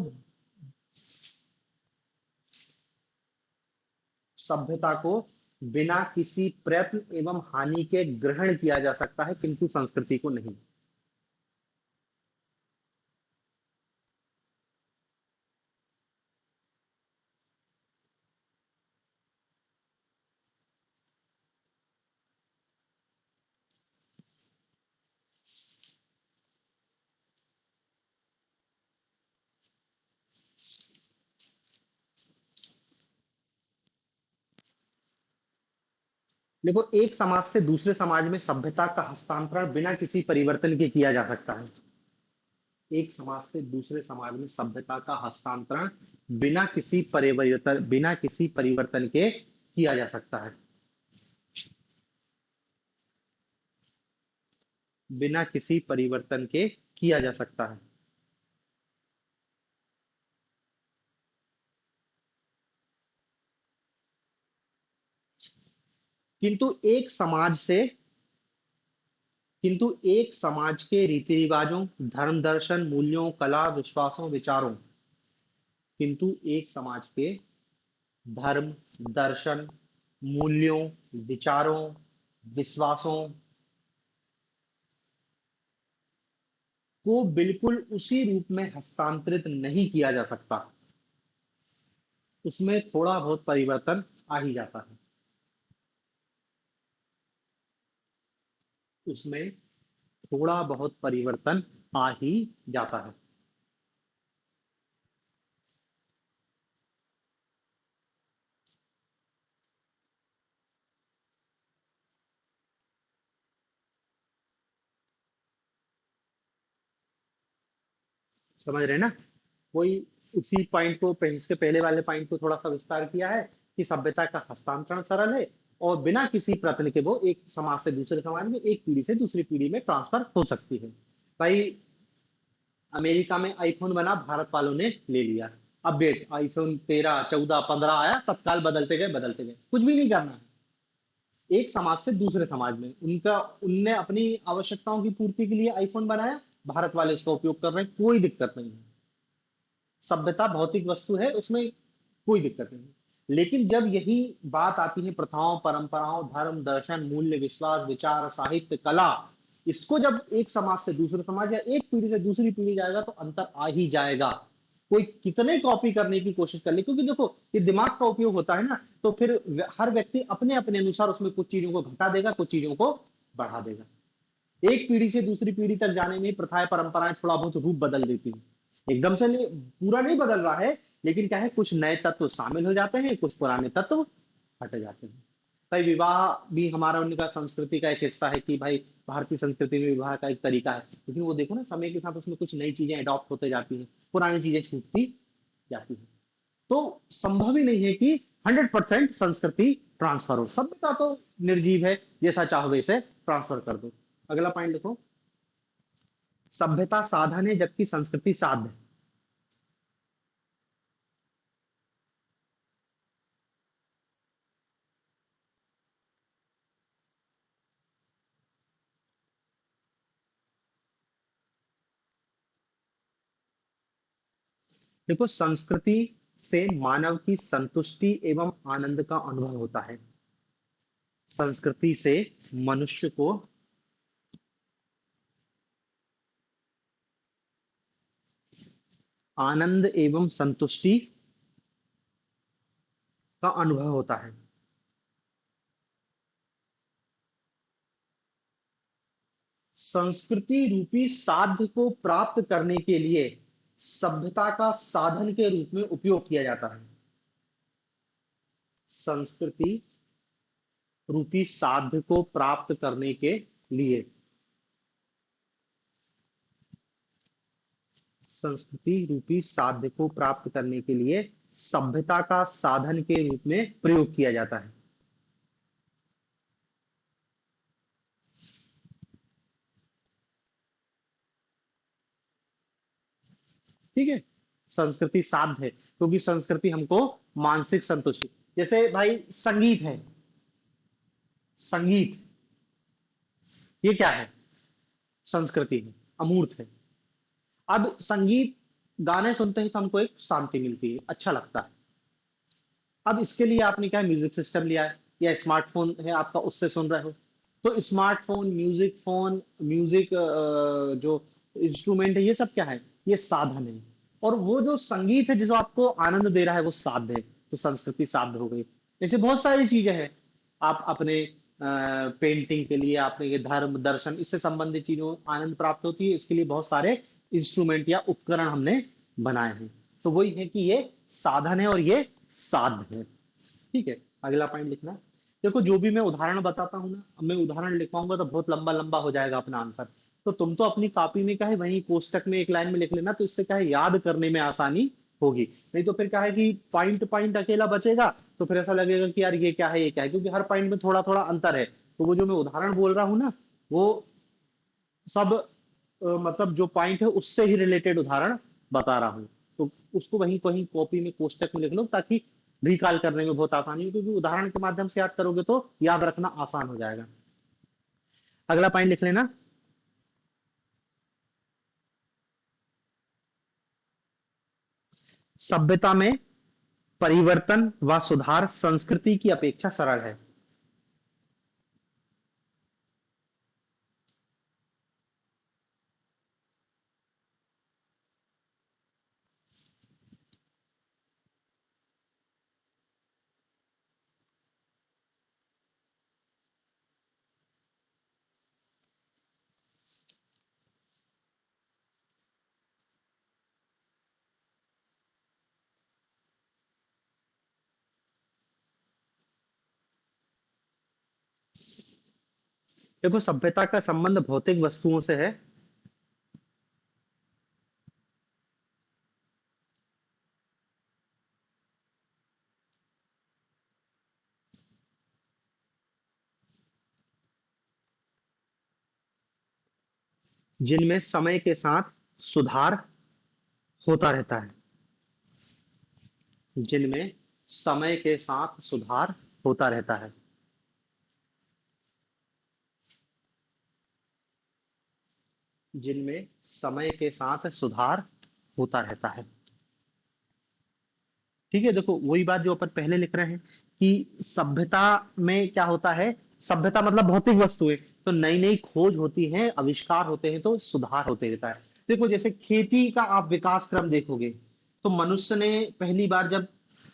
सभ्यता को बिना किसी प्रयत्न एवं हानि के ग्रहण किया जा सकता है, किंतु संस्कृति को नहीं। देखो एक समाज से दूसरे समाज में सभ्यता का हस्तांतरण बिना किसी परिवर्तन के किया जा सकता है। एक समाज से दूसरे समाज में सभ्यता का हस्तांतरण बिना किसी परिवर्तन के किया जा सकता है। बिना किसी परिवर्तन के किया जा सकता है। किंतु एक समाज से किंतु एक समाज के रीति रिवाजों, धर्म, दर्शन, मूल्यों, कला, विश्वासों, विचारों किंतु एक समाज के धर्म, दर्शन, मूल्यों, विचारों, विश्वासों को बिल्कुल उसी रूप में हस्तांतरित नहीं किया जा सकता। उसमें थोड़ा बहुत परिवर्तन आ ही जाता है। उसमें थोड़ा बहुत परिवर्तन आ ही जाता है। समझ रहे ना? कोई उसी पॉइंट को इसके पहले वाले पॉइंट को थोड़ा सा विस्तार किया है कि सभ्यता का हस्तांतरण सरल है और बिना किसी प्रयत्न के वो एक समाज से दूसरे समाज में, एक पीढ़ी से दूसरी पीढ़ी में ट्रांसफर हो सकती है। भाई अमेरिका में आईफोन बना, भारत वालों ने ले लिया, अपडेट आईफोन 13, 14, 15 आया, तत्काल बदलते गए बदलते गए, कुछ भी नहीं करना है। एक समाज से दूसरे समाज में उनने अपनी आवश्यकताओं की पूर्ति के लिए आईफोन बनाया, भारत वाले उसका उपयोग कर रहे हैं, कोई दिक्कत नहीं है। सभ्यता भौतिक वस्तु है, उसमें कोई दिक्कत नहीं। लेकिन जब यही बात आती है प्रथाओं, परंपराओं, धर्म, दर्शन, मूल्य, विश्वास, विचार, साहित्य, कला, इसको जब एक समाज से दूसरे समाज या एक पीढ़ी से दूसरी पीढ़ी जाएगा तो अंतर आ ही जाएगा। कोई कितने कॉपी करने की कोशिश कर ले, क्योंकि देखो ये दिमाग का उपयोग होता है ना, तो फिर हर व्यक्ति अपने अपने अनुसार उसमें कुछ चीजों को घटा देगा, कुछ चीजों को बढ़ा देगा। एक पीढ़ी से दूसरी पीढ़ी तक जाने में प्रथाएं परंपराएं थोड़ा बहुत रूप बदल देती हैं, एकदम से नहीं, पूरा नहीं बदल रहा है, लेकिन क्या है कुछ नए तत्व शामिल हो जाते हैं, कुछ पुराने तत्व हट जाते हैं। भाई विवाह भी हमारा उनका संस्कृति का एक हिस्सा है कि भाई भारतीय संस्कृति में विवाह का एक तरीका है, लेकिन वो देखो ना समय के साथ उसमें कुछ नई चीजें अडॉप्ट होते जाती हैं, पुरानी चीजें छूटती जाती हैं। तो संभव ही नहीं है कि 100% संस्कृति ट्रांसफर हो, सभ्यता तो निर्जीव है, जैसा चाहो वैसे ट्रांसफर कर दो। अगला पॉइंट देखो, सभ्यता साधन है जबकि संस्कृति साध्य है। देखो संस्कृति से मानव की संतुष्टि एवं आनंद का अनुभव होता है। संस्कृति से मनुष्य को आनंद एवं संतुष्टि का अनुभव होता है। संस्कृति रूपी साध्य को प्राप्त करने के लिए सभ्यता का साधन के रूप में उपयोग किया जाता है। संस्कृति रूपी साध्य को प्राप्त करने के लिए संस्कृति रूपी साध्य को प्राप्त करने के लिए सभ्यता का साधन के रूप में प्रयोग किया जाता है। ठीक है, संस्कृति साध्य है क्योंकि संस्कृति हमको मानसिक संतुष्टि, जैसे भाई संगीत है, संगीत ये क्या है, संस्कृति है, अमूर्त है। अब संगीत गाने सुनते ही तो हमको एक शांति मिलती है, अच्छा लगता है। अब इसके लिए आपने क्या म्यूजिक सिस्टम लिया है या स्मार्टफोन है आपका, उससे सुन रहे हो, तो स्मार्टफोन, म्यूजिक फोन, म्यूजिक जो इंस्ट्रूमेंट है, ये सब क्या है, ये साधन है। और वो जो संगीत है जो आपको आनंद दे रहा है वो साध्य है, तो संस्कृति साध्य हो गई। ऐसे बहुत सारी चीजें हैं, आप अपने पेंटिंग के लिए, आपने ये धर्म दर्शन इससे संबंधित चीजों आनंद प्राप्त होती है, इसके लिए बहुत सारे इंस्ट्रूमेंट या उपकरण हमने बनाए हैं। तो वही है कि ये साधन है और ये साध्य है। ठीक है, अगला पॉइंट लिखना। देखो जो भी मैं उदाहरण बताता हूँ ना, अब मैं उदाहरण लिख पाऊंगा तो बहुत लंबा लंबा हो जाएगा अपना आंसर, तो तुम तो अपनी कॉपी में क्या है वहीं कोष्टक में एक लाइन में लिख लेना, तो इससे क्या है याद करने में आसानी होगी। नहीं तो फिर क्या है कि पॉइंट पॉइंट अकेला बचेगा, तो फिर ऐसा लगेगा कि यार ये क्या है, ये क्या है, क्योंकि हर पॉइंट में थोड़ा थोड़ा अंतर है। तो वो जो मैं उदाहरण बोल रहा हूँ ना, वो सब मतलब जो पॉइंट है उससे ही रिलेटेड उदाहरण बता रहा हूँ। तो उसको वहीं कहीं कॉपी में कोष्टक में लिख लो, ताकि रिकॉल करने में बहुत आसानी हो, क्योंकि उदाहरण के माध्यम से याद करोगे तो याद रखना आसान हो जाएगा। अगला पॉइंट लिख लेना। सभ्यता में परिवर्तन व सुधार संस्कृति की अपेक्षा सरल है। देखो सभ्यता का संबंध भौतिक वस्तुओं से है, जिनमें समय के साथ सुधार होता रहता है। जिनमें समय के साथ सुधार होता रहता है। जिनमें समय के साथ सुधार होता रहता है। ठीक है, देखो वही बात जो अपन पहले लिख रहे हैं कि सभ्यता में क्या होता है, सभ्यता मतलब भौतिक वस्तुएं, तो नई नई खोज होती है, आविष्कार होते हैं, तो सुधार होते रहता है। देखो जैसे खेती का आप विकास क्रम देखोगे, तो मनुष्य ने पहली बार जब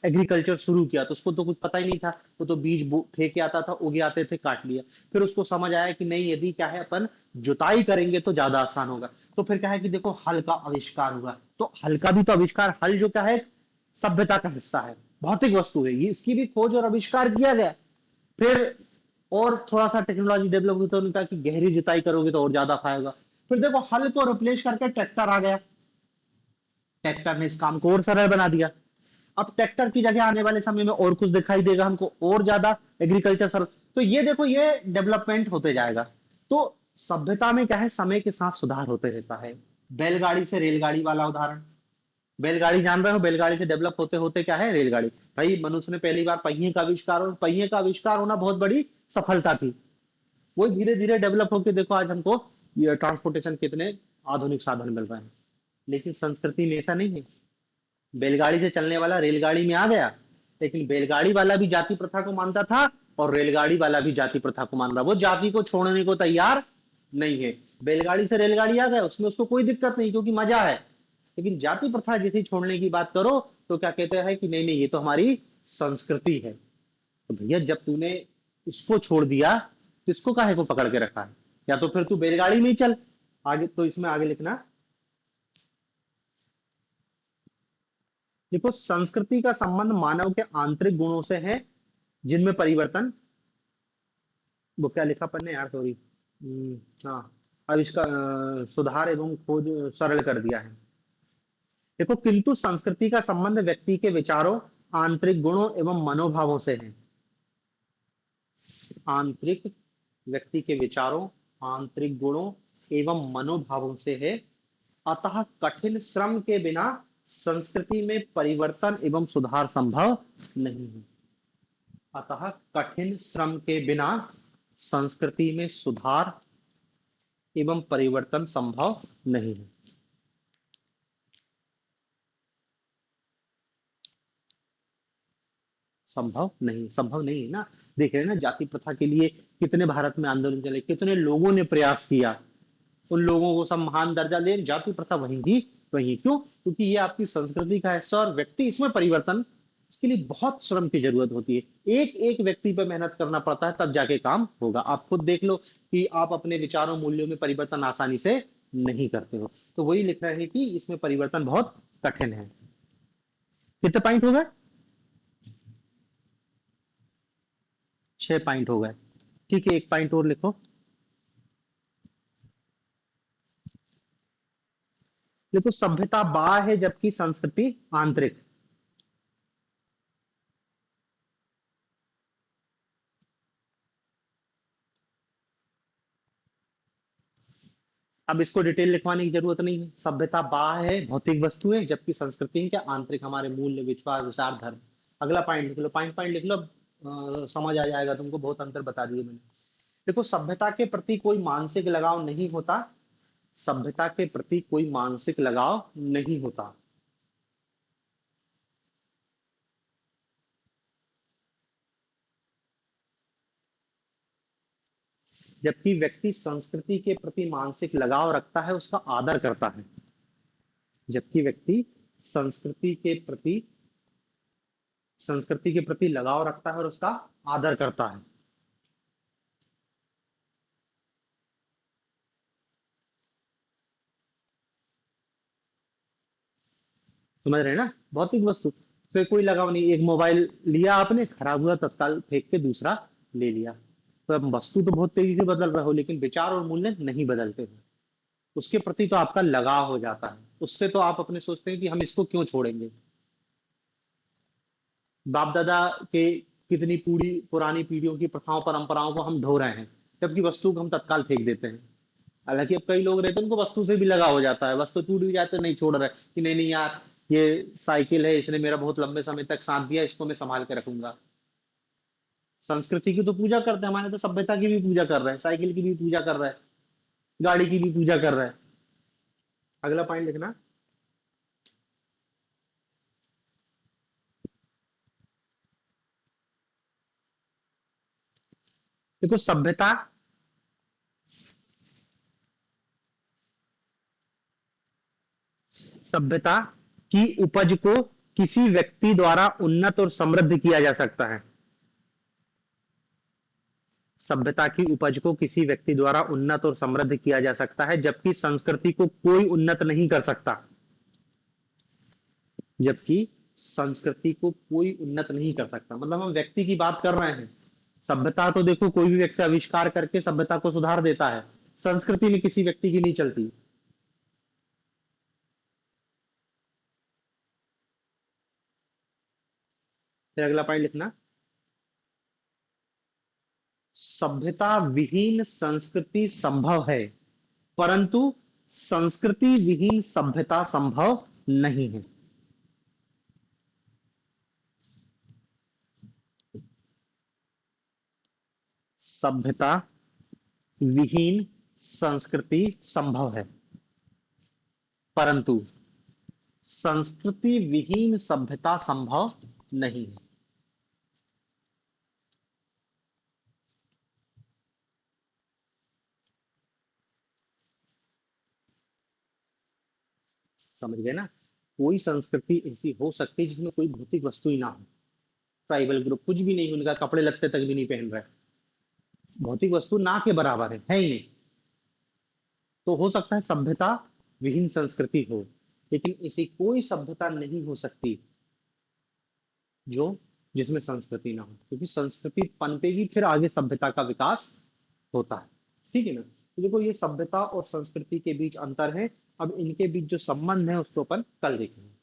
एग्रीकल्चर शुरू किया तो उसको तो कुछ पता ही नहीं था। वो तो बीज फेंके आता था, उगे आते थे, काट लिया। फिर उसको समझ आया कि नहीं, यदि क्या है अपन जुताई करेंगे तो ज्यादा आसान होगा। तो फिर क्या है कि देखो हल का आविष्कार हुआ। तो हल का भी तो आविष्कार, हल जो क्या है, सभ्यता का हिस्सा है, भौतिक वस्तु है, ये इसकी भी खोज और आविष्कार किया गया। फिर और थोड़ा सा टेक्नोलॉजी डेवलप हुई तो उन्होंने कहा कि गहरी जुताई करोगे तो और ज्यादा फायदा। फिर देखो हल को रिप्लेस करके ट्रैक्टर आ गया। ट्रैक्टर ने इस काम को और सरल बना दिया। अब ट्रैक्टर की जगह आने वाले समय में और कुछ दिखाई देगा हमको, और ज्यादा एग्रीकल्चर सरल। तो ये देखो ये डेवलपमेंट होते जाएगा। तो सभ्यता में क्या है, समय के साथ सुधार होते रहता है। बैलगाड़ी से रेलगाड़ी वाला उदाहरण, बैलगाड़ी जान रहे हो, बैलगाड़ी से डेवलप होते होते क्या है, रेलगाड़ी। भाई मनुष्य ने पहली बार पहिए का आविष्कार, और पहिए का आविष्कार होना बहुत बड़ी सफलता थी। वही धीरे धीरे डेवलप होकर देखो आज हमको ये ट्रांसपोर्टेशन कितने आधुनिक साधन मिल रहे हैं। लेकिन संस्कृति में ऐसा नहीं है। बैलगाड़ी से चलने वाला रेलगाड़ी में आ गया, लेकिन बैलगाड़ी वाला भी जाति प्रथा को मानता था, और रेलगाड़ी वाला भी जाति प्रथा को मान रहा, वो जाति को छोड़ने को तैयार नहीं है। बैलगाड़ी से रेलगाड़ी आ गया, उसमें उसको कोई दिक्कत नहीं, क्योंकि मजा है। लेकिन जाति प्रथा जैसी छोड़ने की बात करो, तो क्या कहते हैं कि नहीं नहीं, ये तो हमारी संस्कृति है। तो भैया जब तूने इसको छोड़ दिया, तो इसको काहे को पकड़ के रखा है? या तो फिर तू बैलगाड़ी में ही चल। आगे तो इसमें आगे लिखना, देखो संस्कृति का संबंध मानव के आंतरिक गुणों से है, जिनमें परिवर्तन, वो क्या लिखा पन्ने यार, सॉरी। हाँ, आविष्कार, सुधार एवं खोज सरल कर दिया है। देखो किंतु संस्कृति का संबंध व्यक्ति के विचारों, आंतरिक गुणों एवं मनोभावों से है। आंतरिक, व्यक्ति के विचारों, आंतरिक गुणों एवं मनोभावों से है। अतः कठिन श्रम के बिना संस्कृति में परिवर्तन एवं सुधार संभव नहीं है। अतः कठिन श्रम के बिना संस्कृति में सुधार एवं परिवर्तन संभव नहीं है। संभव नहीं है ना। देख रहे हैं ना, जाति प्रथा के लिए कितने भारत में आंदोलन चले, कितने लोगों ने प्रयास किया, उन लोगों को सब महान दर्जा दे, जाति प्रथा वहीं की वहीं। क्यों? क्योंकि ये आपकी संस्कृति का हिस्सा, और व्यक्ति इसमें परिवर्तन, इसके लिए बहुत श्रम की जरूरत होती है। एक एक व्यक्ति पर मेहनत करना पड़ता है, तब जाके काम होगा। आप खुद देख लो कि आप अपने विचारों मूल्यों में परिवर्तन आसानी से नहीं करते हो। तो वही लिख रहे हैं कि इसमें परिवर्तन बहुत कठिन है। कितने पॉइंट हो गए? 6 पॉइंट हो गए। ठीक है, एक पॉइंट और लिखो। देखो सभ्यता बाह्य है, जबकि संस्कृति आंतरिक। अब इसको डिटेल लिखवाने की जरूरत नहीं है। सभ्यता बाह्य है, भौतिक वस्तु है, जबकि संस्कृति है क्या, आंतरिक, हमारे मूल्य, विश्वास, विचार, धर्म। अगला पॉइंट लिख लो, पॉइंट पॉइंट लिख लो। समझ आ जाएगा तुमको, बहुत अंतर बता दिए मैंने। देखो सभ्यता के प्रति कोई मानसिक लगाव नहीं होता। सभ्यता के प्रति कोई मानसिक लगाव नहीं होता, जबकि व्यक्ति संस्कृति के प्रति मानसिक लगाव रखता है, उसका आदर करता है। जबकि व्यक्ति संस्कृति के प्रति संस्कृति के प्रति लगाव रखता है और उसका आदर करता है। समझ रहे हैं ना, भौतिक वस्तु से कोई लगाव नहीं। एक मोबाइल लिया आपने, खराब हुआ, तत्काल फेंक के दूसरा ले लिया। तो अब वस्तु तो बहुत तेजी से बदल रहे हो, लेकिन विचार और मूल्य नहीं बदलते हो। उसके प्रति तो आपका लगाव हो जाता है, उससे तो आप अपने सोचते हैं कि हम इसको क्यों छोड़ेंगे। बाप दादा के कितनी पूरी पुरानी पीढ़ियों की प्रथाओं परंपराओं को हम ढो रहे हैं, जबकि वस्तु को हम तत्काल फेंक देते हैं। हालांकि अब कई लोग रहते हैं, उनको वस्तु से भी लगा हो जाता है, वस्तु टूट भी जाते नहीं छोड़ रहे कि नहीं नहीं यार, ये साइकिल है, इसने मेरा बहुत लंबे समय तक साथ दिया, इसको मैं संभाल के रखूंगा। संस्कृति की तो पूजा करते हैं, हमारे तो सभ्यता की भी पूजा कर रहे हैं, साइकिल की भी पूजा कर रहे हैं, गाड़ी की भी पूजा कर रहे हैं। अगला पॉइंट लिखना। देखो सभ्यता सभ्यता की उपज को किसी व्यक्ति द्वारा उन्नत और समृद्ध किया जा सकता है। सभ्यता की उपज को किसी व्यक्ति द्वारा उन्नत और समृद्ध किया जा सकता है, जबकि संस्कृति को कोई उन्नत नहीं कर सकता। जबकि संस्कृति को कोई उन्नत नहीं कर सकता, मतलब हम व्यक्ति की बात कर रहे हैं। सभ्यता तो देखो कोई भी व्यक्ति आविष्कार करके सभ्यता को सुधार देता है, संस्कृति में किसी व्यक्ति की नहीं चलती। फिर अगला पॉइंट लिखना, सभ्यता विहीन संस्कृति संभव है, परंतु संस्कृति विहीन सभ्यता संभव नहीं है। सभ्यता विहीन संस्कृति संभव है, परंतु संस्कृति विहीन सभ्यता संभव नहीं है। समझ गए ना? कोई संस्कृति ऐसी हो सकती है जिसमें कोई भौतिक वस्तु ही ना हो। ट्राइबल ग्रुप कुछ भी नहीं, उनका कपड़े लगते तक भी नहीं पहन रहे, भौतिक वस्तु ना के बराबर है ही नहीं। तो हो सकता है सभ्यता विहीन संस्कृति हो, लेकिन ऐसी कोई सभ्यता नहीं हो सकती जो जिसमें संस्कृति ना हो, क्योंकि संस्कृति पनपेगी फिर आगे सभ्यता का विकास होता है। ठीक है ना? तो देखो ये सभ्यता और संस्कृति के बीच अंतर है। अब इनके बीच जो संबंध है उसको अपन कल देखेंगे।